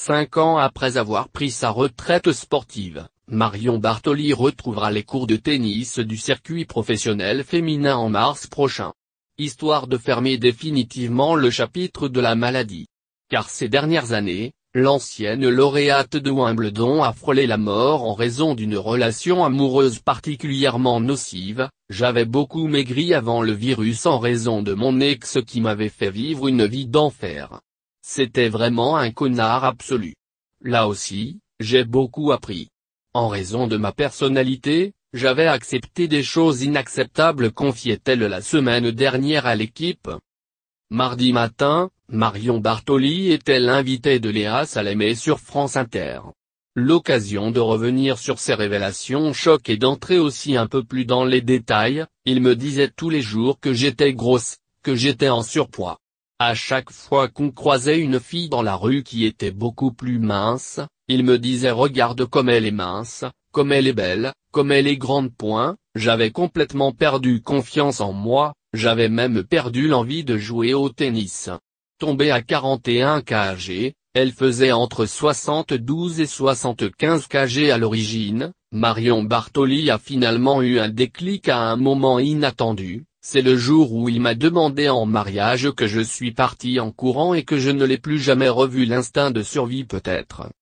5 ans après avoir pris sa retraite sportive, Marion Bartoli retrouvera les cours de tennis du circuit professionnel féminin en mars prochain. Histoire de fermer définitivement le chapitre de la maladie. Car ces dernières années, l'ancienne lauréate de Wimbledon a frôlé la mort en raison d'une relation amoureuse particulièrement nocive. J'avais beaucoup maigri avant le virus en raison de mon ex qui m'avait fait vivre une vie d'enfer. C'était vraiment un connard absolu. Là aussi, j'ai beaucoup appris. En raison de ma personnalité, j'avais accepté des choses inacceptables, confiait-elle la semaine dernière à l'équipe. Mardi matin, Marion Bartoli était l'invitée de Léa Salamé sur France Inter. L'occasion de revenir sur ses révélations choc et d'entrer aussi un peu plus dans les détails. Il me disait tous les jours que j'étais grosse, que j'étais en surpoids. À chaque fois qu'on croisait une fille dans la rue qui était beaucoup plus mince, il me disait regarde comme elle est mince, comme elle est belle, comme elle est grande. J'avais complètement perdu confiance en moi, j'avais même perdu l'envie de jouer au tennis. Tombée à 41 kg, elle faisait entre 72 et 75 kg à l'origine. Marion Bartoli a finalement eu un déclic à un moment inattendu. C'est le jour où il m'a demandé en mariage que je suis parti en courant et que je ne l'ai plus jamais revu. L'instinct de survie peut-être.